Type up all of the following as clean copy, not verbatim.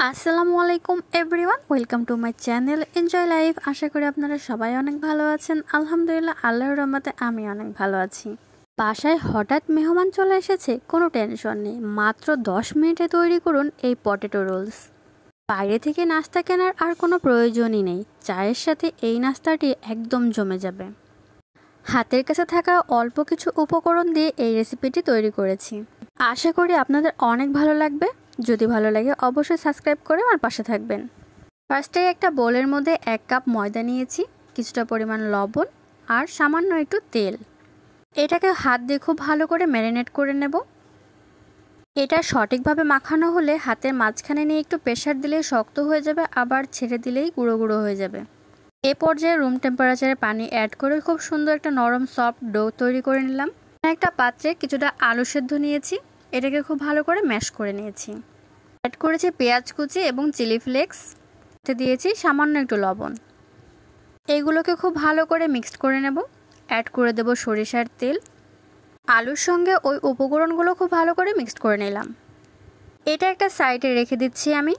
আসসালামু আলাইকুম everyone, welcome to my channel enjoy life. আশা করি আপনারা সবাই অনেক ভালো আছেন। আলহামদুলিল্লাহ, আল্লাহর রহমতে আমি অনেক ভালো আছি। বাসায় হঠাৎ মেহমান চলে এসেছে, কোনো টেনশন নেই। মাত্র 10 মিনিটে তৈরি করুন এই পটেটো রোলস। বাইরে থেকে নাস্তা কেনার আর কোনো প্রয়োজনই নেই। চায়ের সাথে এই নাস্তাটি একদম জমে যাবে। হাতের কাছে থাকা অল্প কিছু উপকরণ দিয়ে এই রেসিপিটি তৈরি করেছি। আশা করি আপনাদের অনেক ভালো লাগবে। যদি ভালো লাগে অবশ্যই সাবস্ক্রাইব করে আমার পাশে থাকবেন। ফার্স্টে একটা বোলের মধ্যে 1 কাপ ময়দা নিয়েছি, কিছুটা পরিমাণ লবণ আর সামান্য একটু তেল। এটাকে হাত দিয়ে খুব ভালো করে ম্যারিনেট করে নেব। এটা সঠিকভাবে মাখানো হলে হাতের মাঝখানে নিয়ে একটু প্রেসার দিলেই শক্ত হয়ে যাবে, আবার ছেড়ে দিলেই গুঁড়ো গুঁড়ো হয়ে যাবে। এ পর্যায়ে রুম টেম্পারেচারে পানি অ্যাড করে খুব সুন্দর একটা নরম সফট ডো তৈরি করে নিলাম। একটা পাত্রে কিছুটা আলু সেদ্ধ নিয়েছি, এটাকে খুব ভালো করে ম্যাশ করে নিয়েছি। অ্যাড করেছি পেঁয়াজ কুচি এবং চিলি ফ্লেক্স, এতে দিয়েছি সামান্য একটু লবণ। এইগুলোকে খুব ভালো করে মিক্সড করে নেব। অ্যাড করে দেব সরিষার তেল। আলুর সঙ্গে ওই উপকরণগুলো খুব ভালো করে মিক্সড করে নিলাম। এটা একটা সাইডে রেখে দিচ্ছি আমি।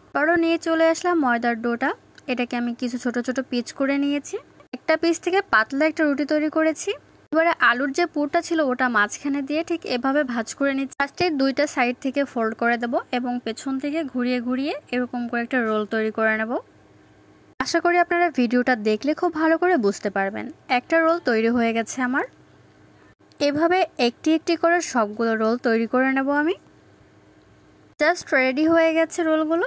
আবারও নিয়ে চলে আসলাম ময়দার ডোটা। এটাকে আমি কিছু ছোট ছোট পিচ করে নিয়েছি। একটা পিচ থেকে পাতলা একটা রুটি তৈরি করেছি। এবারে আলুর যে পুরটা ছিল ওটা মাঝখানে দিয়ে ঠিক এভাবে ভাঁজ করে নিচ্ছি। ফার্স্টে দুইটা সাইড থেকে ফোল্ড করে দেব এবং পেছন থেকে ঘুরিয়ে ঘুরিয়ে এরকম করে একটা রোল তৈরি করে নেব। আশা করি আপনারা ভিডিওটা দেখলে খুব ভালো করে বুঝতে পারবেন। একটা রোল তৈরি হয়ে গেছে আমার। এভাবে একটি একটি করে সবগুলো রোল তৈরি করে নেব আমি। জাস্ট রেডি হয়ে গেছে রোলগুলো।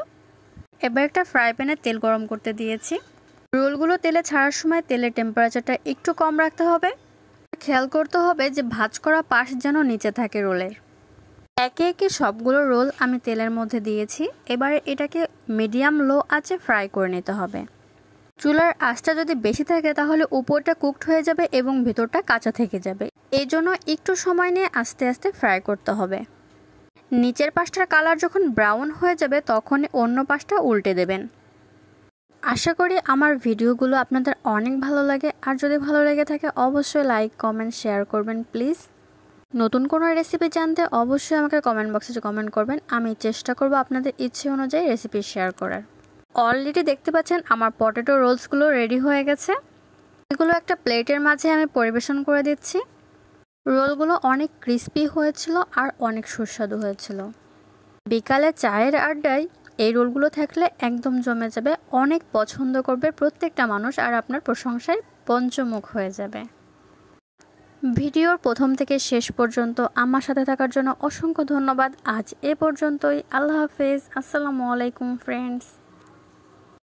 এবার একটা ফ্রাই প্যানে তেল গরম করতে দিয়েছি। রোলগুলো তেলে ছাড়ার সময় তেলের টেম্পারেচারটা একটু কম রাখতে হবে। খেয়াল করতে হবে যে ভাঁজ করা পাশ যেন নিচে থাকে রোলের। একে একে সবগুলো রোল আমি তেলের মধ্যে দিয়েছি। এবারে এটাকে মিডিয়াম লো আঁচে ফ্রাই করে নিতে হবে। চুলার আঁচটা যদি বেশি থাকে তাহলে উপরটা কুকড হয়ে যাবে এবং ভেতরটা কাঁচা থেকে যাবে। এই জন্য একটু সময় নিয়ে আস্তে আস্তে ফ্রাই করতে হবে। নিচের পাশটার কালার যখন ব্রাউন হয়ে যাবে তখন অন্য পাশটা উল্টে দেবেন। আশা করি আমার ভিডিওগুলো আপনাদের অনেক ভালো লাগে। আর যদি ভালো লেগে থাকে অবশ্যই লাইক কমেন্ট শেয়ার করবেন প্লিজ। নতুন কোনো রেসিপি জানতে অবশ্যই আমাকে কমেন্ট বক্সে কমেন্ট করবেন। আমি চেষ্টা করব আপনাদের ইচ্ছে অনুযায়ী রেসিপি শেয়ার করার। অলরেডি দেখতে পাচ্ছেন আমার পটেটো রোলসগুলো রেডি হয়ে গেছে। এগুলো একটা প্লেটের মাঝে আমি পরিবেশন করে দিচ্ছি। রোলগুলো অনেক ক্রিস্পি হয়েছিল আর অনেক সুস্বাদু হয়েছিল। বিকালে চায়ের আড্ডায় এই রোলগুলো থাকলে একদম জমে যাবে। অনেক পছন্দ করবে প্রত্যেকটা মানুষ আর আপনার প্রশংসায় পঞ্চমুখ হয়ে যাবে। ভিডিওর প্রথম থেকে শেষ পর্যন্ত আমার সাথে থাকার জন্য অসংখ্য ধন্যবাদ। আজ এ পর্যন্তই। আল্লাহ হাফেজ। আসসালামু আলাইকুম ফ্রেন্ডস।